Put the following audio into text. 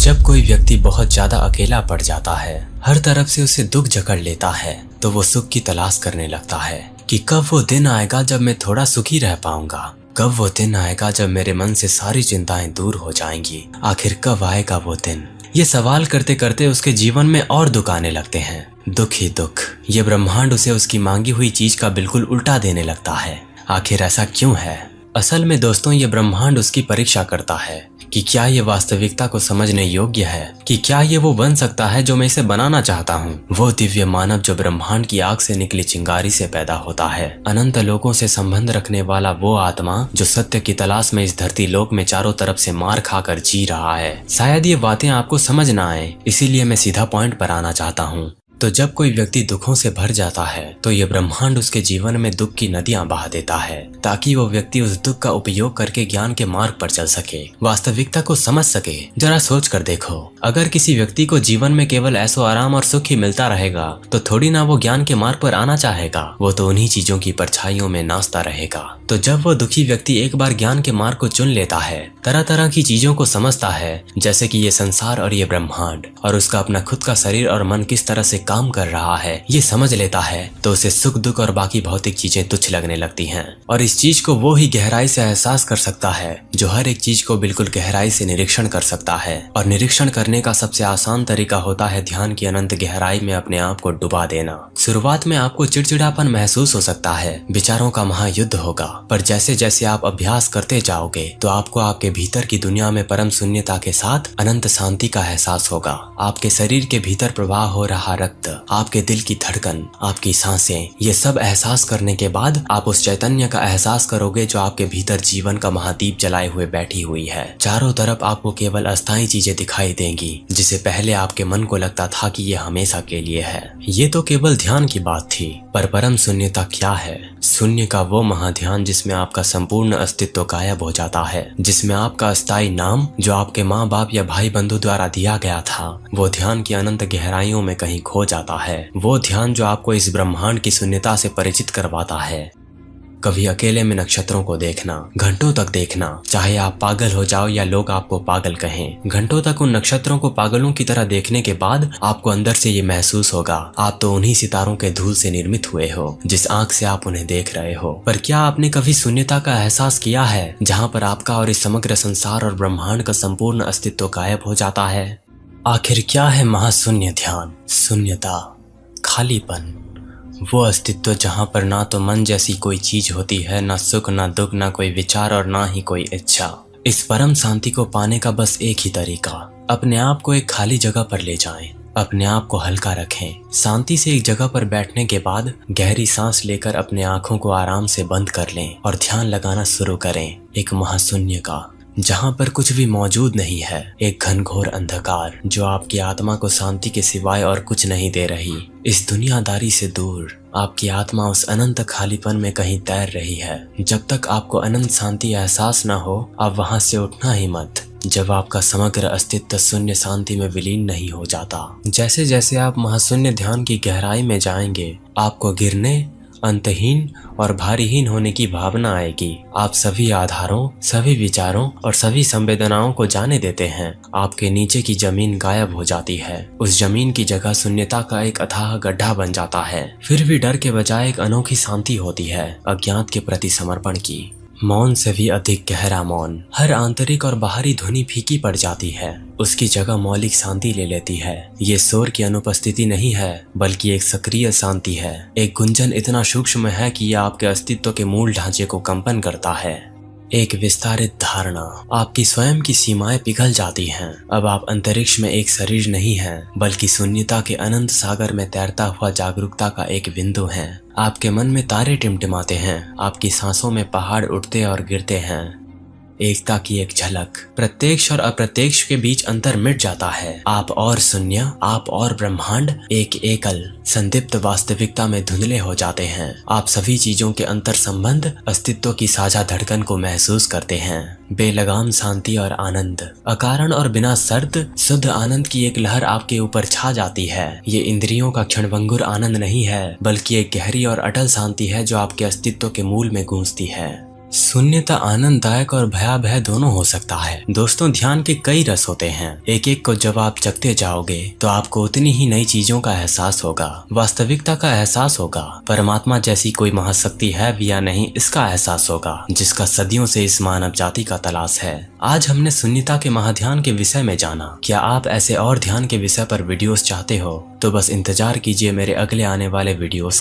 जब कोई व्यक्ति बहुत ज्यादा अकेला पड़ जाता है, हर तरफ से उसे दुख जकड़ लेता है, तो वो सुख की तलाश करने लगता है कि कब वो दिन आएगा जब मैं थोड़ा सुखी रह पाऊंगा। कब वो दिन आएगा जब मेरे मन से सारी चिंताएं दूर हो जाएंगी। आखिर कब आएगा वो दिन। ये सवाल करते करते उसके जीवन में और दुख आने लगते हैं। दुख ही दुख। ये ब्रह्मांड उसे उसकी मांगी हुई चीज का बिल्कुल उल्टा देने लगता है। आखिर ऐसा क्यों है? असल में दोस्तों, ये ब्रह्मांड उसकी परीक्षा करता है कि क्या ये वास्तविकता को समझने योग्य है, कि क्या ये वो बन सकता है जो मैं इसे बनाना चाहता हूँ। वो दिव्य मानव जो ब्रह्मांड की आग से निकली चिंगारी से पैदा होता है, अनंत लोगों से संबंध रखने वाला वो आत्मा जो सत्य की तलाश में इस धरती लोक में चारों तरफ से मार खाकर जी रहा है। शायद ये बातें आपको समझ ना आए, इसीलिए मैं सीधा पॉइंट पर आना चाहता हूँ। तो जब कोई व्यक्ति दुखों से भर जाता है तो ये ब्रह्मांड उसके जीवन में दुख की नदियां बहा देता है, ताकि वो व्यक्ति उस दुख का उपयोग करके ज्ञान के मार्ग पर चल सके, वास्तविकता को समझ सके। जरा सोच कर देखो, अगर किसी व्यक्ति को जीवन में केवल ऐसो आराम और सुख ही मिलता रहेगा तो थोड़ी ना वो ज्ञान के मार्ग पर आना चाहेगा। वो तो उन्हीं चीजों की परछाइयों में नाचता रहेगा। तो जब वो दुखी व्यक्ति एक बार ज्ञान के मार्ग को चुन लेता है, तरह तरह की चीजों को समझता है, जैसे कि ये संसार और ये ब्रह्मांड और उसका अपना खुद का शरीर और मन किस तरह से काम कर रहा है, ये समझ लेता है, तो उसे सुख दुख और बाकी भौतिक चीजें तुच्छ लगने लगती हैं। और इस चीज को वो ही गहराई से एहसास कर सकता है जो हर एक चीज को बिल्कुल गहराई से निरीक्षण कर सकता है। और निरीक्षण करने का सबसे आसान तरीका होता है ध्यान की अनंत गहराई में अपने आप को डुबा देना। शुरुआत में आपको चिड़चिड़ापन महसूस हो सकता है, विचारों का महायुद्ध होगा, पर जैसे जैसे आप अभ्यास करते जाओगे तो आपको आपके भीतर की दुनिया में परम शून्यता के साथ अनंत शांति का एहसास होगा। आपके शरीर के भीतर प्रवाह हो रहा रक्त, आपके दिल की धड़कन, आपकी सांसें, ये सब एहसास करने के बाद आप उस चैतन्य का एहसास करोगे जो आपके भीतर जीवन का महादीप जलाए हुए बैठी हुई है। चारों तरफ आपको केवल अस्थायी चीजें दिखाई देंगी, जिसे पहले आपके मन को लगता था कि ये हमेशा के लिए है। ये तो केवल ध्यान की बात थी, पर परम शून्यता क्या है? शून्य का वो महाध्यान जिसमें आपका संपूर्ण अस्तित्व गायब हो जाता है, जिसमें आपका अस्थायी नाम जो आपके माँ बाप या भाई बंधु द्वारा दिया गया था, वो ध्यान की अनंत गहराइयों में कहीं खो जाता है। वो ध्यान जो आपको इस ब्रह्मांड की शून्यता से परिचित करवाता है। कभी अकेले में नक्षत्रों को देखना, घंटों तक देखना, चाहे आप पागल हो जाओ या लोग आपको पागल कहें, घंटों तक उन नक्षत्रों को पागलों की तरह देखने के बाद आपको अंदर से ये महसूस होगा, आप तो उन्हीं सितारों के धूल से निर्मित हुए हो जिस आंख से आप उन्हें देख रहे हो। पर क्या आपने कभी शून्यता का एहसास किया है, जहाँ पर आपका और इस समग्र संसार और ब्रह्मांड का संपूर्ण अस्तित्व गायब हो जाता है? आखिर क्या है महाशून्य ध्यान? शून्यता, खालीपन, वो अस्तित्व जहाँ पर ना तो मन जैसी कोई चीज होती है, ना सुख ना दुख, ना कोई विचार और ना ही कोई इच्छा। इस परम शांति को पाने का बस एक ही तरीका, अपने आप को एक खाली जगह पर ले जाएं, अपने आप को हल्का रखें। शांति से एक जगह पर बैठने के बाद गहरी सांस लेकर अपने आंखों को आराम से बंद कर लें और ध्यान लगाना शुरू करें एक महाशून्य का, जहाँ पर कुछ भी मौजूद नहीं है। एक घनघोर अंधकार जो आपकी आत्मा को शांति के सिवाय और कुछ नहीं दे रही। इस दुनियादारी से दूर आपकी आत्मा उस अनंत खालीपन में कहीं तैर रही है। जब तक आपको अनंत शांति एहसास ना हो, आप वहां से उठना ही मत, जब आपका समग्र अस्तित्व शून्य शांति में विलीन नहीं हो जाता। जैसे जैसे आप महाशून्य ध्यान की गहराई में जाएंगे, आपको गिरने, अंतहीन और भारीहीन होने की भावना आएगी। आप सभी आधारों, सभी विचारों और सभी संवेदनाओं को जाने देते हैं। आपके नीचे की जमीन गायब हो जाती है। उस जमीन की जगह शून्यता का एक अथाह गड्ढा बन जाता है। फिर भी डर के बजाय एक अनोखी शांति होती है, अज्ञात के प्रति समर्पण की। मौन से भी अधिक गहरा मौन। हर आंतरिक और बाहरी ध्वनि फीकी पड़ जाती है, उसकी जगह मौलिक शांति ले लेती है। ये शोर की अनुपस्थिति नहीं है, बल्कि एक सक्रिय शांति है। एक गुंजन इतना सूक्ष्म है कि यह आपके अस्तित्व के मूल ढांचे को कंपन करता है। एक विस्तारित धारणा, आपकी स्वयं की सीमाएं पिघल जाती हैं। अब आप अंतरिक्ष में एक शरीर नहीं हैं, बल्कि शून्यता के अनंत सागर में तैरता हुआ जागरूकता का एक बिंदु हैं। आपके मन में तारे टिमटिमाते हैं, आपकी सांसों में पहाड़ उठते और गिरते हैं। एकता की एक झलक, प्रत्यक्ष और अप्रत्यक्ष के बीच अंतर मिट जाता है। आप और शून्य, आप और ब्रह्मांड एक एकल संदीप्त वास्तविकता में धुंधले हो जाते हैं। आप सभी चीजों के अंतर संबंध, अस्तित्व की साझा धड़कन को महसूस करते हैं। बेलगाम शांति और आनंद, अकारण और बिना शर्त शुद्ध आनंद की एक लहर आपके ऊपर छा जाती है। ये इंद्रियों का क्षणभंगुर आनंद नहीं है, बल्कि एक गहरी और अटल शांति है जो आपके अस्तित्व के मूल में गूंजती है। शून्यता आनंददायक और भयावह दोनों हो सकता है। दोस्तों, ध्यान के कई रस होते हैं। एक एक को जब आप चखते जाओगे तो आपको उतनी ही नई चीजों का एहसास होगा, वास्तविकता का एहसास होगा, परमात्मा जैसी कोई महाशक्ति है भी या नहीं इसका एहसास होगा, जिसका सदियों से इस मानव जाति का तलाश है। आज हमने शून्यता के महाध्यान के विषय में जाना। क्या आप ऐसे और ध्यान के विषय पर वीडियोस चाहते हो तो बस इंतजार कीजिए मेरे अगले आने वाले वीडियोस का।